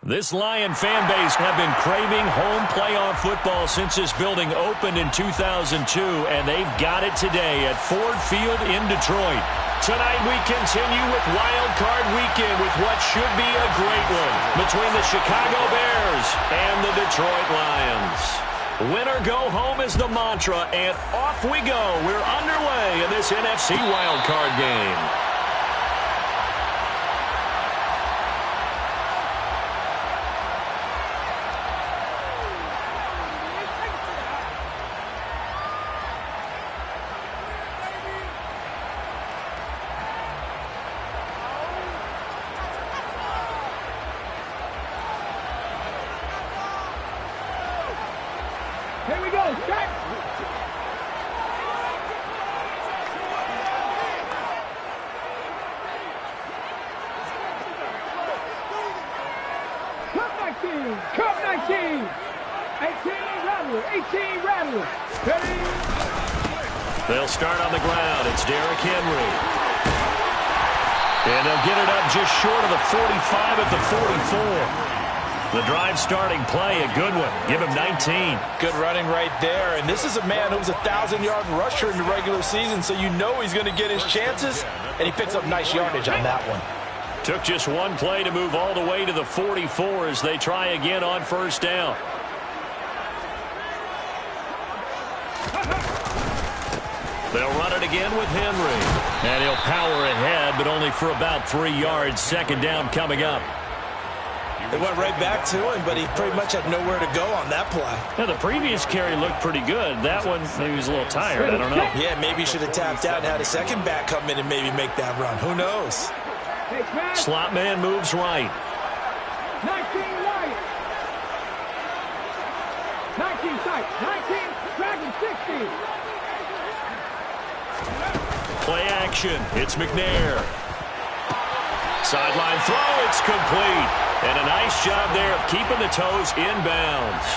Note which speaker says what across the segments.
Speaker 1: This Lion fan base have been craving home playoff football since this building opened in 2002, and they've got it today at Ford Field in Detroit. Tonight we continue with Wild Card Weekend with what should be a great one between the Chicago Bears and the Detroit Lions. Win or go home is the mantra, and off we go. We're underway in this NFC Wild Card game.
Speaker 2: Here we go, set! Cup 19! 18 Rattler! Ready?
Speaker 1: They'll start on the ground. It's Derrick Henry. And they'll get it up just short of the 45 at the 44. The drive starting play, a good one. Give him 19.
Speaker 3: Good running right there. And this is a man who was a 1,000-yard rusher in the regular season, so you know he's going to get his chances. And he picks up nice yardage on that one.
Speaker 1: Took just one play to move all the way to the 44 as they try again on first down. They'll run it again with Henry. And he'll power ahead, but only for about 3 yards. Second down coming up.
Speaker 3: They went right back to him, but he pretty much had nowhere to go on that play.
Speaker 1: Now, the previous carry looked pretty good. That one, maybe he was a little tired. I don't know.
Speaker 3: Yeah, maybe he should have tapped out and had a second back come in and maybe make that run. Who knows?
Speaker 1: Slot man moves right.
Speaker 2: 19 Lions. 19 sight. 19 Dragon 60.
Speaker 1: Play action. It's McNair. Sideline throw. It's complete. And a nice job there of keeping the toes inbounds.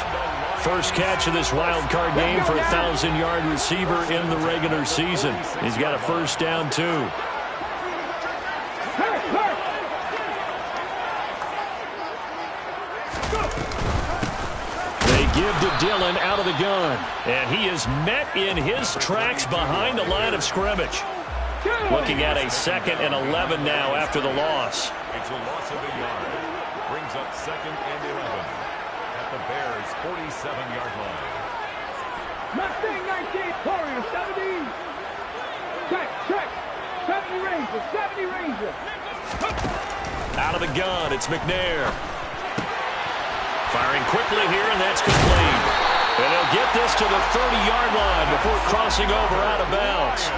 Speaker 1: First catch of this wild card game for a 1,000-yard receiver in the regular season. He's got a first down, too. They give to Dillon out of the gun. And he is met in his tracks behind the line of scrimmage. Looking at a 2nd and 11 now after the loss.
Speaker 4: It's a loss of a yard. Brings up 2nd and 11 at the Bears' 47-yard line.
Speaker 2: Mustang 19, Warrior 70. Check. 70 Ranger.
Speaker 1: Out of the gun, it's McNair. Firing quickly here, and that's complete. And he'll get this to the 30-yard line before crossing over out of bounds.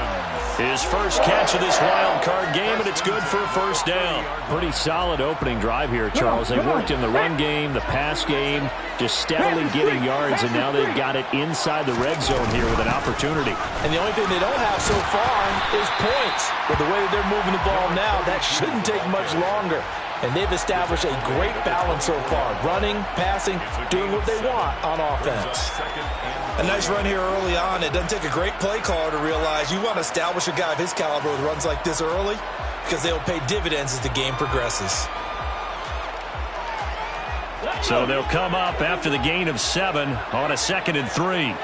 Speaker 1: His first catch of this wild card game, and it's good for a first down. Pretty solid opening drive here, Charles. They worked in the run game, the pass game, just steadily getting yards, and now they've got it inside the red zone here with an opportunity.
Speaker 3: And the only thing they don't have so far is points. With the way that they're moving the ball now, that shouldn't take much longer. And they've established a great balance so far. Running, passing, doing what they want on offense.
Speaker 5: A nice run here early on. It doesn't take a great play caller to realize you want to establish a guy of his caliber with runs like this early because they'll pay dividends as the game progresses.
Speaker 1: So they'll come up after the gain of 7 on a 2nd and 3.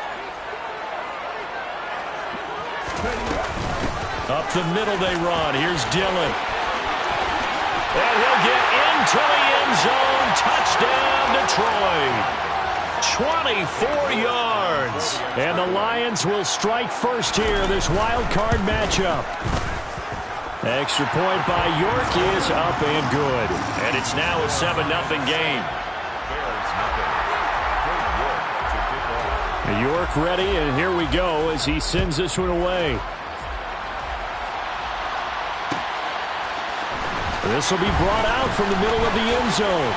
Speaker 1: Up the middle they run. Here's Dillon. And he'll get into the end zone. Touchdown, Detroit. 24 yards. And the Lions will strike first here, this wild card matchup. Extra point by York is up and good. And it's now a 7-0 game. York ready, and here we go as he sends this one away. This will be brought out from the middle of the end zone.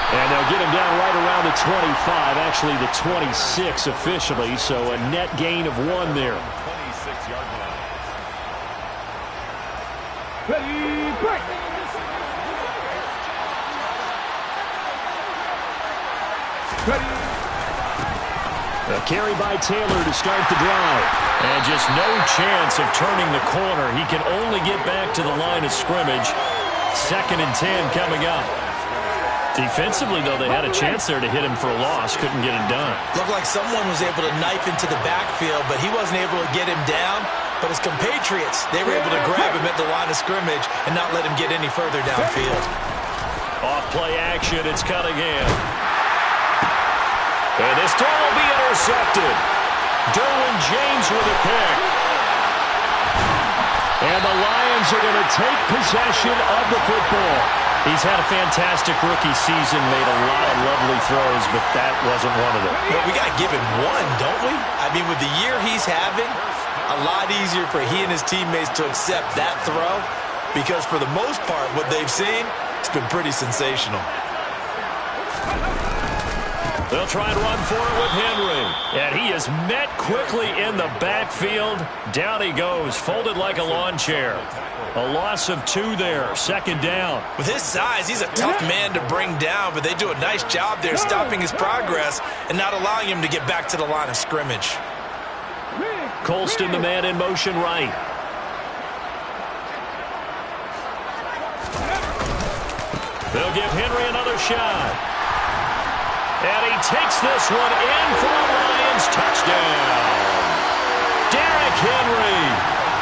Speaker 1: And they'll get him down right around the 25, actually the 26 officially, so a net gain of 1 there.
Speaker 4: 26-yard line.
Speaker 2: Ready, break.
Speaker 1: A carry by Taylor to start the drive. And just no chance of turning the corner. He can only get back to the line of scrimmage. 2nd and 10 coming up. Defensively, though, they had a chance there to hit him for a loss. Couldn't get it done.
Speaker 5: Looked like someone was able to knife into the backfield, but he wasn't able to get him down. But his compatriots, they were able to grab him at the line of scrimmage and not let him get any further downfield.
Speaker 1: Off play action, it's Cunningham. And this throw will be intercepted. Derwin James with a pick. And the Lions are going to take possession of the football. He's had a fantastic rookie season, made a lot of lovely throws, but that wasn't one of them.
Speaker 5: But we got to give him one, don't we? I mean, with the year he's having, a lot easier for he and his teammates to accept that throw because for the most part, what they've seen, it's been pretty sensational.
Speaker 1: They'll try and run for it with Henry. And he is met quickly in the backfield. Down he goes, folded like a lawn chair. A loss of 2 there, second down.
Speaker 5: With his size, he's a tough man to bring down, but they do a nice job there stopping his progress and not allowing him to get back to the line of scrimmage.
Speaker 1: Colston, the man in motion right. They'll give Henry another shot. And he takes this one in for a Lions touchdown. Derrick Henry.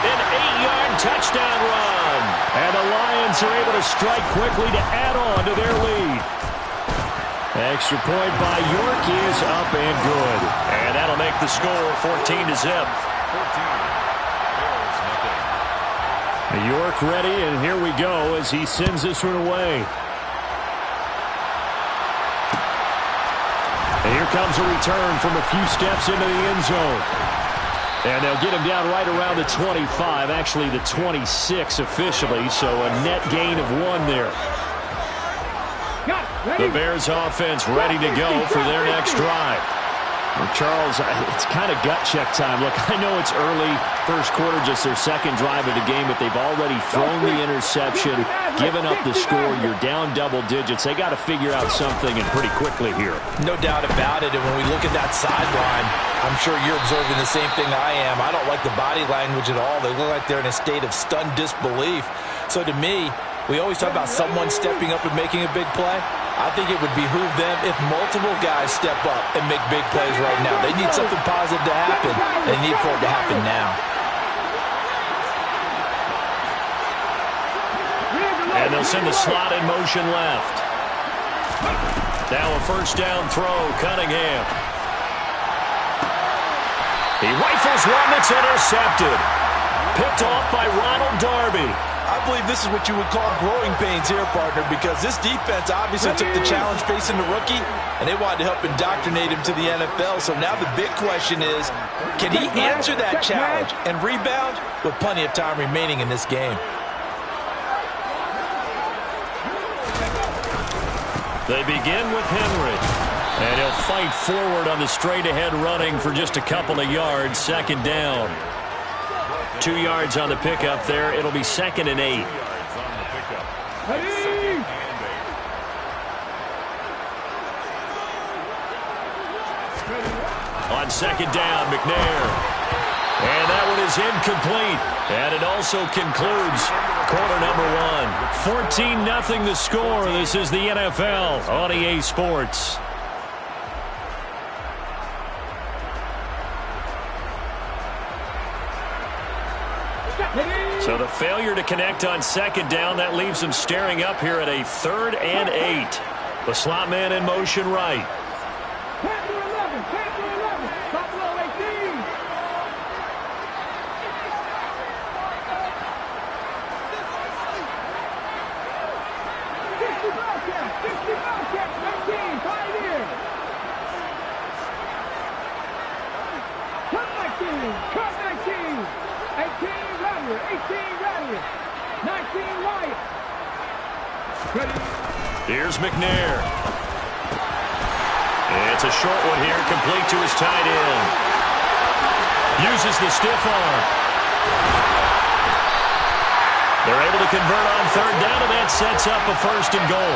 Speaker 1: An 8-yard touchdown run. And the Lions are able to strike quickly to add on to their lead. Extra point by York is up and good. And that'll make the score 14-0. York ready, and here we go as he sends this one away. And here comes a return from a few steps into the end zone. And they'll get him down right around the 25, actually the 26 officially, so a net gain of 1 there. The Bears offense ready to go for their next drive. Well, Charles, it's kind of gut check time. Look, I know it's early, first quarter, just their second drive of the game, but they've already thrown the interception, given up the score. You're down double digits. They got to figure out something, and pretty quickly here.
Speaker 5: No doubt about it, and when we look at that sideline, I'm sure you're observing the same thing I am. I don't like the body language at all. They look like they're in a state of stunned disbelief. So to me, we always talk about someone stepping up and making a big play. I think it would behoove them if multiple guys step up and make big plays right now. They need something positive to happen, and they need for it to happen now.
Speaker 1: And they'll send the slot in motion left. Now a first down throw, Cunningham. He rifles one that's intercepted. Picked off by Ronald Darby.
Speaker 5: I believe this is what you would call growing pains here, partner, because this defense obviously took the challenge facing the rookie, and they wanted to help indoctrinate him to the NFL. So now the big question is, can he answer that challenge and rebound with plenty of time remaining in this game?
Speaker 1: They begin with Henry. And he'll fight forward on the straight-ahead running for just a couple of yards. Second down. 2 yards on the pickup there. It'll be 2nd and 8. On second down, McNair. And that one is incomplete. And it also concludes quarter number 1. 14-0 the score. This is the NFL on EA Sports. So the failure to connect on second down, that leaves them staring up here at a 3rd and 8. The slot man in motion right.
Speaker 2: Panther 11, Buffalo 18. 60 Bobcats, 19, Pioneer. Cut 19, 18 Rattler, 19 Wyatt.
Speaker 1: Here's McNair. It's a short one here, complete to his tight end. Uses the stiff arm. They're able to convert on third down, and that sets up a 1st and goal.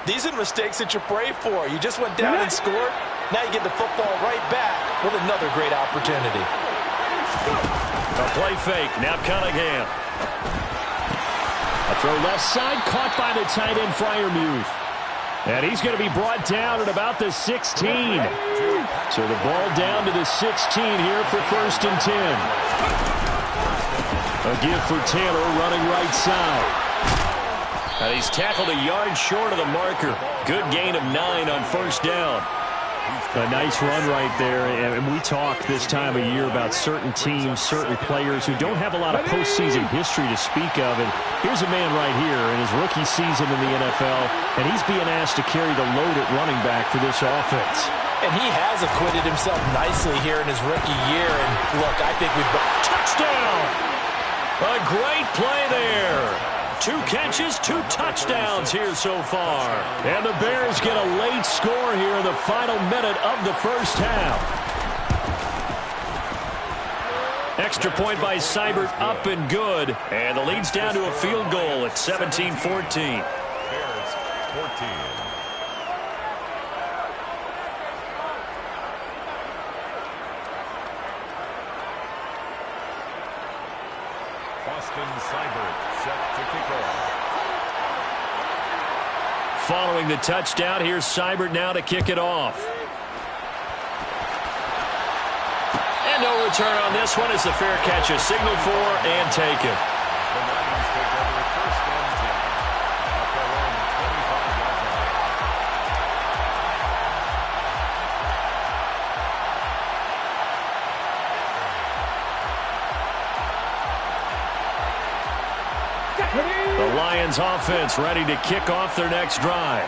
Speaker 3: These are the mistakes that you pray for. You just went down and scored. Now you get the football right back with another great opportunity.
Speaker 1: A play fake. Now Cunningham.
Speaker 6: A throw left side, caught by the tight end, Freiermuth. And he's going to be brought down at about the 16. So the ball down to the 16 here for 1st and 10. A give for Taylor running right side.
Speaker 1: And he's tackled a yard short of the marker. Good gain of 9 on 1st down.
Speaker 6: A nice run right there, and we talk this time of year about certain teams, certain players who don't have a lot of postseason history to speak of. And here's a man right here in his rookie season in the NFL, and he's being asked to carry the load at running back for this offense.
Speaker 3: And he has acquitted himself nicely here in his rookie year. And look, I think we've got
Speaker 1: touchdown. A great play there. 2 catches, 2 touchdowns here so far.
Speaker 6: And the Bears get a late score here in the final minute of the first half.
Speaker 1: Extra point by Seibert, up and good. And the lead's down to a field goal at 17-14.
Speaker 4: Bears 14. Austin Seibert set to kick off.
Speaker 1: Following the touchdown, here's Seibert now to kick it off. And no return on this one as the fair catch is signaled for and taken.
Speaker 4: The Lions take over 1st and 10 at their own 25-yard line.
Speaker 1: The Lions offense ready to kick off their next drive.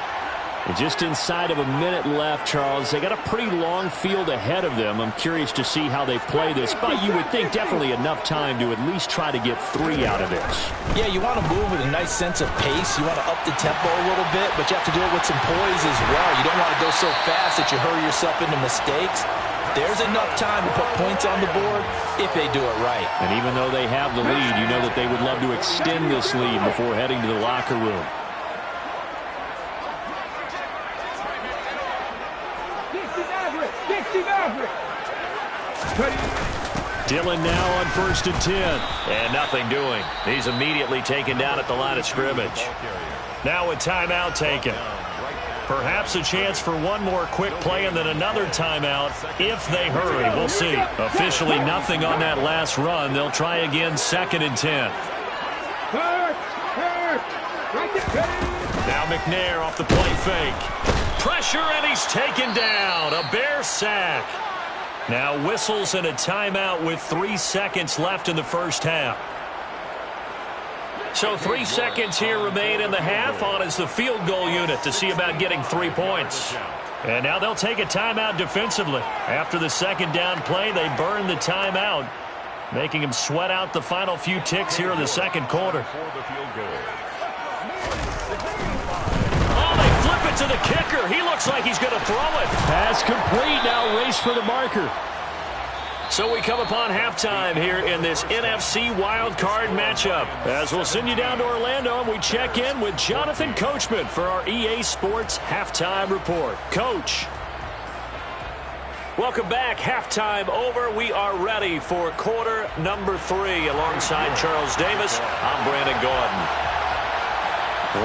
Speaker 6: And just inside of a minute left, Charles. They got a pretty long field ahead of them. I'm curious to see how they play this, but you would think definitely enough time to at least try to get 3 out of this.
Speaker 3: Yeah, you want to move with a nice sense of pace. You want to up the tempo a little bit, but you have to do it with some poise as well. You don't want to go so fast that you hurry yourself into mistakes. There's enough time to put points on the board if they do it right.
Speaker 6: And even though they have the lead, you know that they would love to extend this lead before heading to the locker room.
Speaker 1: Dillon now on 1st and 10. And nothing doing. He's immediately taken down at the line of scrimmage. Now a timeout taken. Perhaps a chance for one more quick play and then another timeout if they hurry. We'll see. Officially nothing on that last run. They'll try again 2nd and 10. Now McNair off the play fake. Pressure and he's taken down. A Bear sack. Now whistles and a timeout with 3 seconds left in the first half. So 3 seconds here remain in the half. On is the field goal unit to see about getting 3 points. And now they'll take a timeout defensively. After the 2nd down play, they burn the timeout, making them sweat out the final few ticks here in the 2nd quarter. Oh, they flip it to the kicker. He looks like he's going to throw it.
Speaker 6: Pass complete. Now race for the marker.
Speaker 1: So we come upon halftime here in this NFC wildcard matchup. As we'll send you down to Orlando and we check in with Jonathan Coachman for our EA Sports Halftime Report. Coach. Welcome back. Halftime over. We are ready for quarter number 3 alongside Charles Davis. I'm Brandon Gaudin.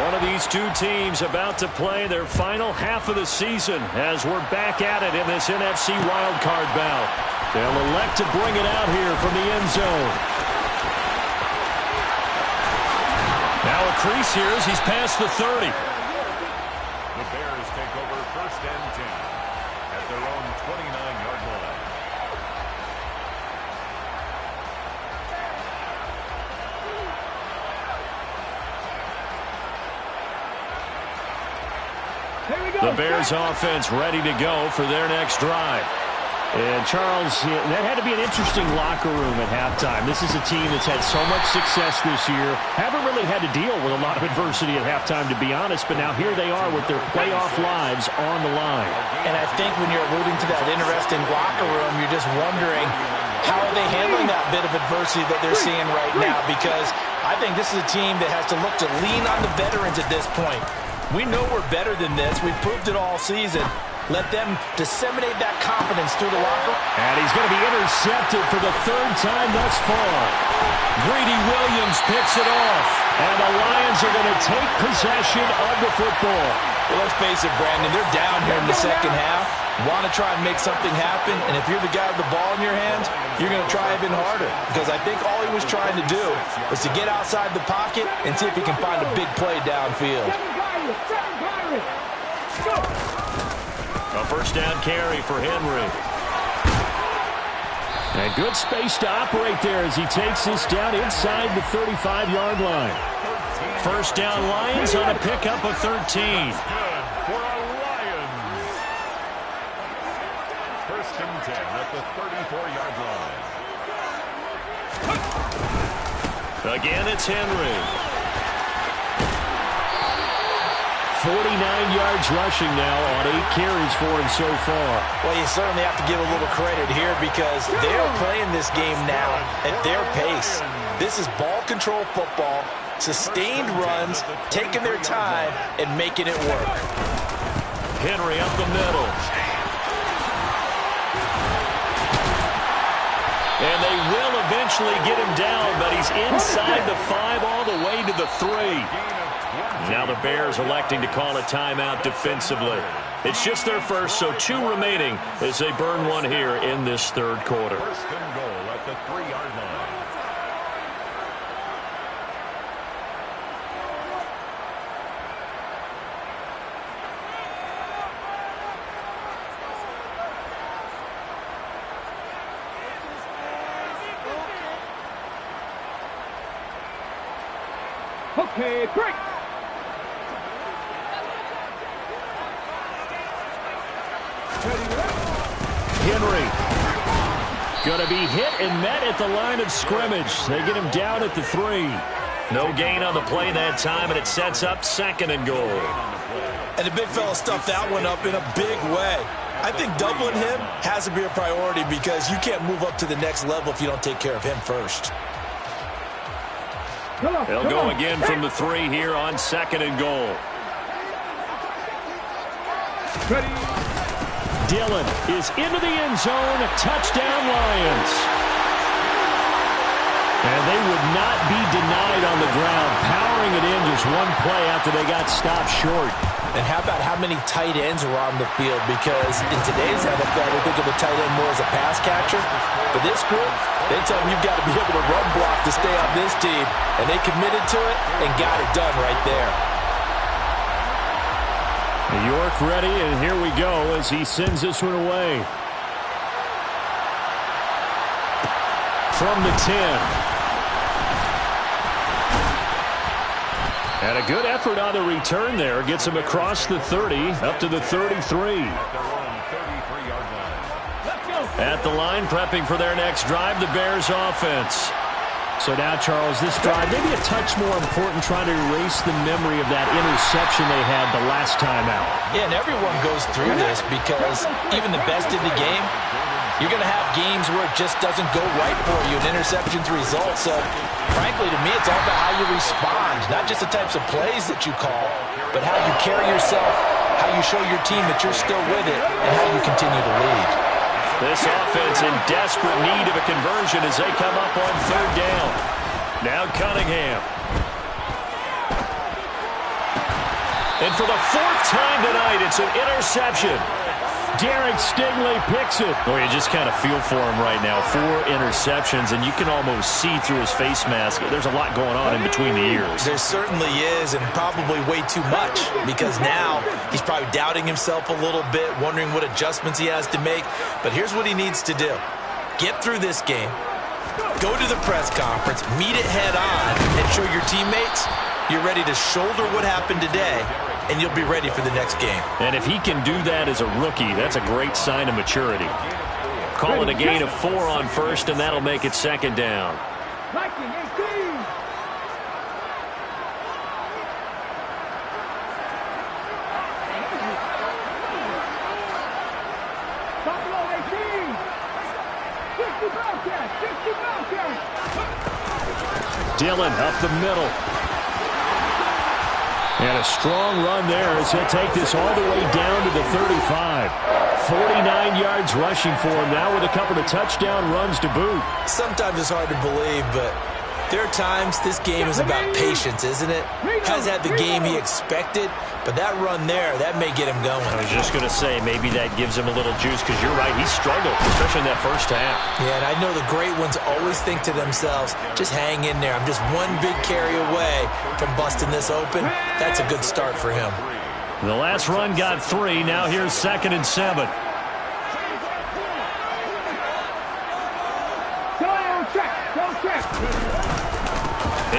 Speaker 1: One of these two teams about to play their final half of the season as we're back at it in this NFC wildcard bout. They'll elect to bring it out here from the end zone. Now a crease here as he's past the 30.
Speaker 4: The Bears take over 1st and 10 at their own 29-yard line.
Speaker 1: The Bears offense ready to go for their next drive.
Speaker 6: And Charles, that had to be an interesting locker room at halftime. This is a team that's had so much success this year. Haven't really had to deal with a lot of adversity at halftime, to be honest. But now here they are with their playoff lives on the line.
Speaker 3: And I think when you're alluding to that interesting locker room, you're just wondering how are they handling that bit of adversity that they're seeing right now. Because I think this is a team that has to look to lean on the veterans at this point. We know we're better than this. We've proved it all season. Let them disseminate that confidence through the locker.
Speaker 6: And he's going to be intercepted for the third time thus far. Greedy Williams picks it off. And the Lions are going to take possession of the football.
Speaker 3: Well, let's face it, Brandon, they're down here in the second half. Want to try and make something happen, and if you're the guy with the ball in your hands, you're going to try even harder. Because I think all he was trying to do was to get outside the pocket and see if he can find a big play downfield.
Speaker 1: A first down carry for Henry.
Speaker 6: And good space to operate there as he takes this down inside the 35-yard line.
Speaker 1: First down Lions on a pickup of 13.
Speaker 4: Good for our Lions. First and 10 at the 34-yard line.
Speaker 1: Again, it's Henry.
Speaker 6: 49 yards rushing now on 8 carries for him so far.
Speaker 3: Well, you certainly have to give a little credit here because they're playing this game now at their pace. This is ball control football, sustained runs, taking their time, and making it work.
Speaker 1: Henry up the middle. And they will eventually get him down, but he's inside the 5 all the way to the 3. Now the Bears electing to call a timeout defensively. It's just their first, so 2 remaining as they burn one here in this third quarter.
Speaker 4: First and goal at the 3-yard line.
Speaker 2: Okay, break.
Speaker 6: Henry going to be hit and met at the line of scrimmage. They get him down at the 3.
Speaker 1: No gain on the play that time, and it sets up second and goal.
Speaker 3: And the big fella stuffed that one up in a big way. I think doubling him has to be a priority because you can't move up to the next level if you don't take care of him first.
Speaker 1: They'll go again from the 3 here on second and goal.
Speaker 2: Ready.
Speaker 6: Dillon is into the end zone. Touchdown, Lions. And they would not be denied on the ground, powering it in just one play after they got stopped short.
Speaker 3: And how about how many tight ends are on the field? Because in today's NFL, we think of the tight end more as a pass catcher. But this group, they tell them you've got to be able to run block to stay on this team. And they committed to it and got it done right there.
Speaker 6: York ready, and here we go as he sends this one away. From the 10. And a good effort on the return there. Gets him across the 30, up to the 33. At the line, prepping for their next drive, the Bears offense. So now, Charles, this drive, maybe a touch more important, trying to erase the memory of that interception they had the last time out.
Speaker 3: Yeah, and everyone goes through this because even the best in the game, you're going to have games where it just doesn't go right for you, and interceptions result. So, frankly, to me, it's all about how you respond, not just the types of plays that you call, but how you carry yourself, how you show your team that you're still with it, and how you continue to lead.
Speaker 1: This offense in desperate need of a conversion as they come up on third down. Now Cunningham. And for the 4th time tonight, it's an interception.
Speaker 6: Derek Stingley picks it.
Speaker 1: Boy, you just kind of feel for him right now. 4 interceptions, and you can almost see through his face mask. There's a lot going on in between the ears.
Speaker 3: There certainly is, and probably way too much, because now he's probably doubting himself a little bit, wondering what adjustments he has to make. But here's what he needs to do. Get through this game, go to the press conference, meet it head on, and show your teammates you're ready to shoulder what happened today, and you'll be ready for the next game.
Speaker 1: And if he can do that as a rookie, that's a great sign of maturity. Call it a gain of 4 on first, and that'll make it second down.
Speaker 2: Viking 18. Buffalo 18. 50 Bobcats. 50 Bobcats.
Speaker 6: Dillon up the middle. And And a strong run there as he'll take this all the way down to the 35. 49 yards rushing for him now with a couple of touchdown runs to boot.
Speaker 3: Sometimes it's hard to believe, but there are times this game is about patience, isn't it? Hasn't had the game he expected, but that run there, that may get him going.
Speaker 6: I was just going to say, maybe that gives him a little juice, because you're right, he struggled, especially in that first half.
Speaker 3: Yeah, and I know the great ones always think to themselves, just hang in there. I'm just one big carry away from busting this open. That's a good start for him.
Speaker 6: The last run got 3. Now here's 2nd and 7.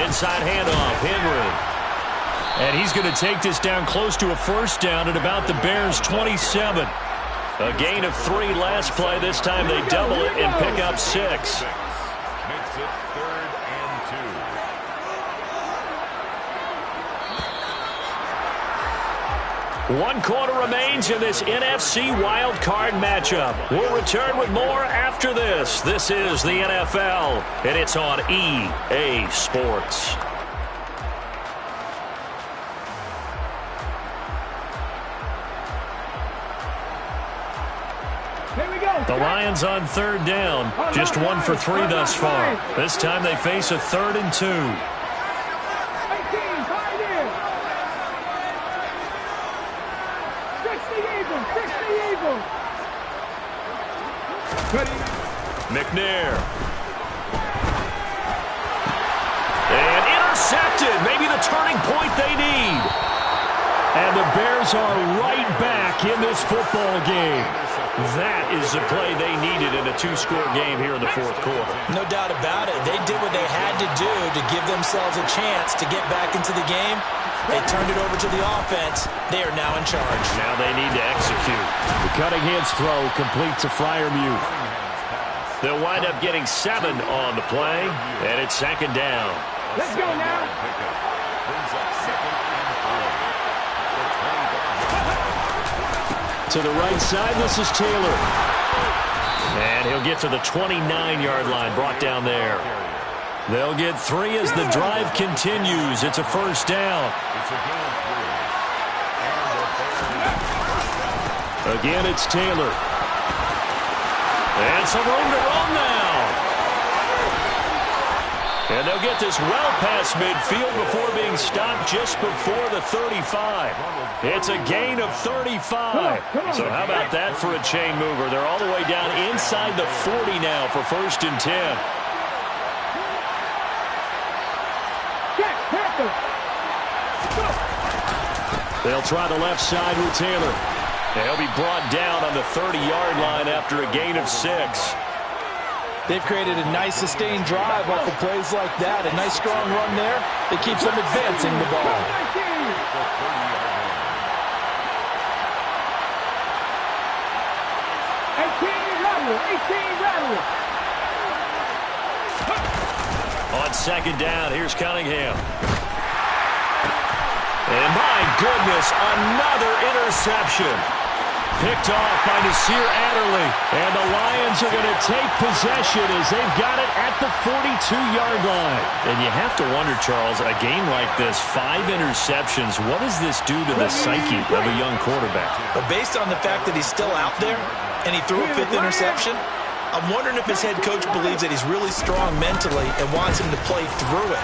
Speaker 6: Inside handoff, Henry. And he's going to take this down close to a first down at about the Bears' 27. A gain of 3 last play. This time they double it and pick up 6.
Speaker 4: Makes it 3rd and 2.
Speaker 1: 1 quarter remains in this NFC Wild Card matchup. We'll return with more after this. This is the NFL, and it's on EA Sports. The Lions on 3rd down. Just 1 for 3 thus far. This time they face a 3rd and 2.
Speaker 2: 18, hide in. 60 Eagles.
Speaker 1: McNair. And intercepted. Maybe the turning point they need.
Speaker 6: And the Bears are right back in this football game.
Speaker 1: That is the play they needed in a 2-score game here in the 4th quarter.
Speaker 3: No doubt about it. They did what they had to do to give themselves a chance to get back into the game. They turned it over to the offense. They are now in charge.
Speaker 1: Now they need to execute.
Speaker 6: The Cunningham's throw complete to Freiermuth.
Speaker 1: They'll wind up getting 7 on the play, and it's 2nd down.
Speaker 2: Let's go now.
Speaker 4: Brings up 2nd and 3.
Speaker 6: To the right side, this is Taylor.
Speaker 1: And he'll get to the 29-yard line, brought down there. They'll get 3 as the drive continues. It's a first down.
Speaker 4: It's a gain of 3.
Speaker 6: Again, it's Taylor.
Speaker 1: And some room to run now. And they'll get this well past midfield before being stopped just before the 35. It's a gain of 35. So how about that for a chain mover? They're all the way down inside the 40 now for 1st and 10.
Speaker 6: They'll try the left side with Taylor.
Speaker 1: And he'll be brought down on the 30-yard line after a gain of 6.
Speaker 3: They've created a nice sustained drive off of plays like that. A nice strong run there. It keeps them advancing the ball.
Speaker 2: 18 rattle.
Speaker 1: On 2nd down, here's Cunningham. And my goodness, another interception. Picked off by Nasir Adderley. And the Lions are going to take possession as they've got it at the 42-yard line.
Speaker 6: And you have to wonder, Charles, a game like this, 5 interceptions, what does this do to the psyche of a young quarterback?
Speaker 3: But based on the fact that he's still out there and he threw a 5th interception, I'm wondering if his head coach believes that he's really strong mentally and wants him to play through it.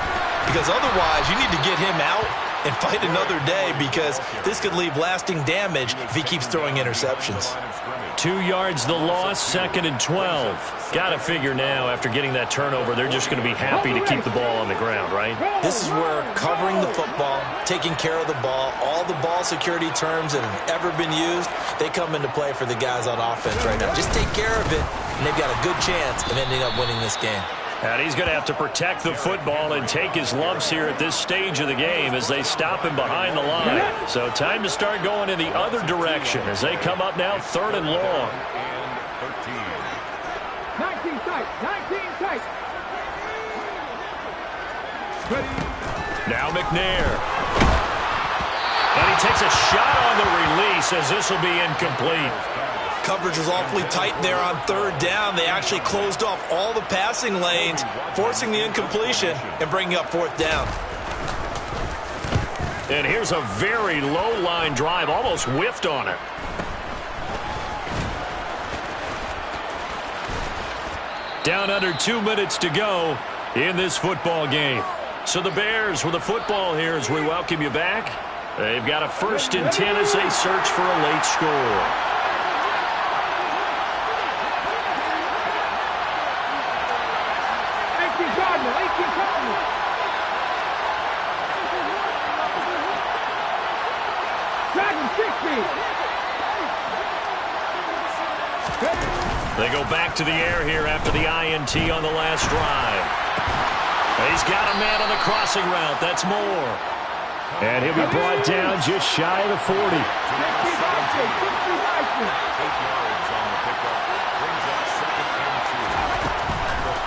Speaker 3: Because otherwise, you need to get him out and fight another day, because this could leave lasting damage if he keeps throwing interceptions.
Speaker 1: 2 yards the loss, 2nd and 12. Got to figure now, after getting that turnover, they're just going to be happy to keep the ball on the ground, right?
Speaker 3: This is where covering the football, taking care of the ball, all the ball security terms that have ever been used, they come into play for the guys on offense right now. Just take care of it, and they've got a good chance of ending up winning this game.
Speaker 1: And he's going to have to protect the football and take his lumps here at this stage of the game as they stop him behind the line. So time to start going in the other direction as they come up now 3rd and long.
Speaker 2: 19 tight.
Speaker 1: Now McNair. And he takes a shot on the release as this will be incomplete.
Speaker 3: Coverage was awfully tight there on 3rd down. They actually closed off all the passing lanes, forcing the incompletion and bringing up 4th down.
Speaker 1: And here's a very low line drive, almost whiffed on it. Down under 2 minutes to go in this football game. So the Bears with the football here as we welcome you back. They've got a 1st and 10 as they search for a late score. They go back to the air here after the INT on the last drive. He's got a man on the crossing route. That's Moore.
Speaker 6: And he'll be brought down just shy of the 40.
Speaker 4: 8 yards on the pickup. Brings up 2nd and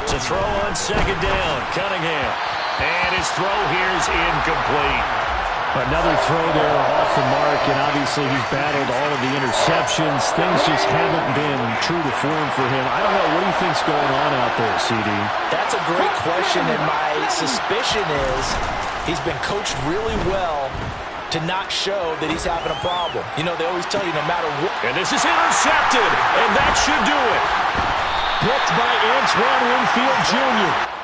Speaker 4: 2.
Speaker 1: To throw on 2nd down, Cunningham. And his throw here is incomplete.
Speaker 6: Another throw there off the mark, and obviously he's battled all of the interceptions. Things just haven't been true to form for him. I don't know. What do you think's going on out there, CD?
Speaker 5: That's a great question, and my suspicion is he's been coached really well to not show that he's having a problem. You know, they always tell you no matter what.
Speaker 1: And this is intercepted, and that should do it.
Speaker 6: Picked by Antoine Winfield Jr.